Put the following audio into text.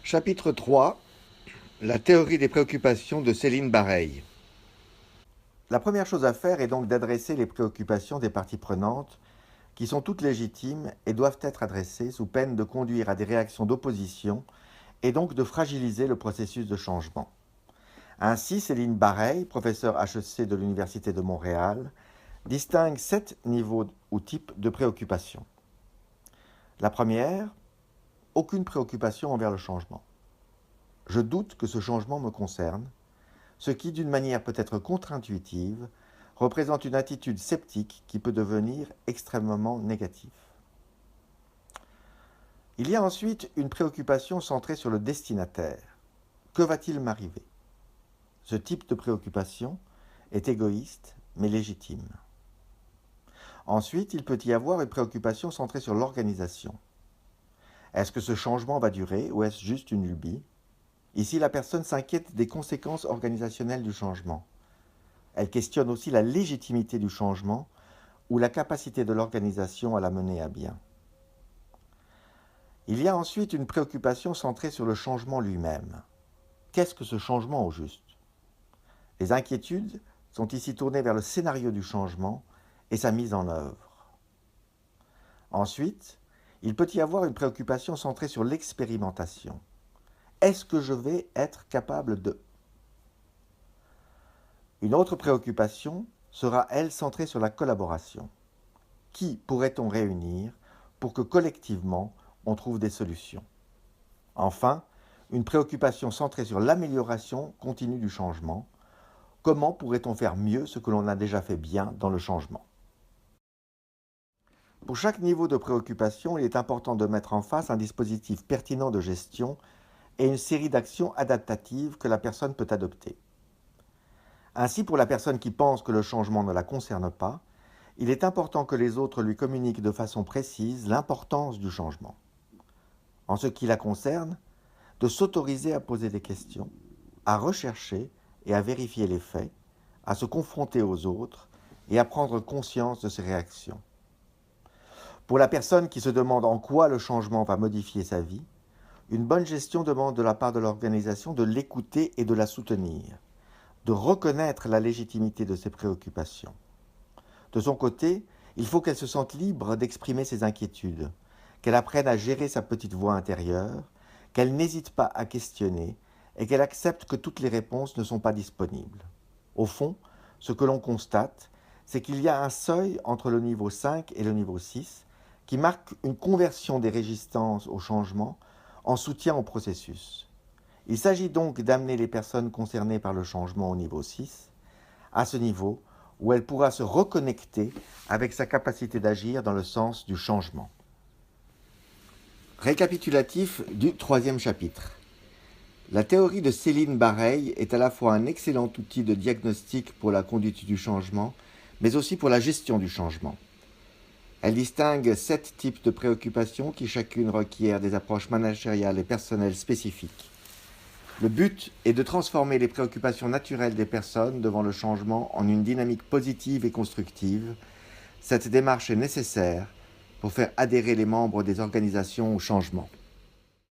Chapitre 3. La théorie des préoccupations de Céline Bareil. La première chose à faire est donc d'adresser les préoccupations des parties prenantes, qui sont toutes légitimes et doivent être adressées sous peine de conduire à des réactions d'opposition et donc de fragiliser le processus de changement. Ainsi, Céline Bareil, professeure HEC de l'Université de Montréal, distingue 7 niveaux ou types de préoccupations. La première, aucune préoccupation envers le changement. Je doute que ce changement me concerne, ce qui, d'une manière peut-être contre-intuitive, représente une attitude sceptique qui peut devenir extrêmement négative. Il y a ensuite une préoccupation centrée sur le destinataire. Que va-t-il m'arriver? Ce type de préoccupation est égoïste, mais légitime. Ensuite, il peut y avoir une préoccupation centrée sur l'organisation. Est-ce que ce changement va durer ou est-ce juste une lubie? Ici, la personne s'inquiète des conséquences organisationnelles du changement. Elle questionne aussi la légitimité du changement ou la capacité de l'organisation à la mener à bien. Il y a ensuite une préoccupation centrée sur le changement lui-même. Qu'est-ce que ce changement au juste? Les inquiétudes sont ici tournées vers le scénario du changement et sa mise en œuvre. Ensuite, il peut y avoir une préoccupation centrée sur l'expérimentation. Est-ce que je vais être capable de? Une autre préoccupation sera, elle, centrée sur la collaboration. Qui pourrait-on réunir pour que collectivement on trouve des solutions? Enfin, une préoccupation centrée sur l'amélioration continue du changement. Comment pourrait-on faire mieux ce que l'on a déjà fait bien dans le changement? Pour chaque niveau de préoccupation, il est important de mettre en face un dispositif pertinent de gestion et une série d'actions adaptatives que la personne peut adopter. Ainsi, pour la personne qui pense que le changement ne la concerne pas, il est important que les autres lui communiquent de façon précise l'importance du changement. En ce qui la concerne, de s'autoriser à poser des questions, à rechercher et à vérifier les faits, à se confronter aux autres et à prendre conscience de ses réactions. Pour la personne qui se demande en quoi le changement va modifier sa vie, une bonne gestion demande de la part de l'organisation de l'écouter et de la soutenir, de reconnaître la légitimité de ses préoccupations. De son côté, il faut qu'elle se sente libre d'exprimer ses inquiétudes, qu'elle apprenne à gérer sa petite voix intérieure, qu'elle n'hésite pas à questionner et qu'elle accepte que toutes les réponses ne sont pas disponibles. Au fond, ce que l'on constate, c'est qu'il y a un seuil entre le niveau 5 et le niveau 6 qui marque une conversion des résistances au changement en soutien au processus. Il s'agit donc d'amener les personnes concernées par le changement au niveau 6, à ce niveau où elle pourra se reconnecter avec sa capacité d'agir dans le sens du changement. Récapitulatif du 3e chapitre. La théorie de Céline Bareil est à la fois un excellent outil de diagnostic pour la conduite du changement, mais aussi pour la gestion du changement. Elle distingue 7 types de préoccupations qui chacune requiert des approches managériales et personnelles spécifiques. Le but est de transformer les préoccupations naturelles des personnes devant le changement en une dynamique positive et constructive. Cette démarche est nécessaire pour faire adhérer les membres des organisations au changement.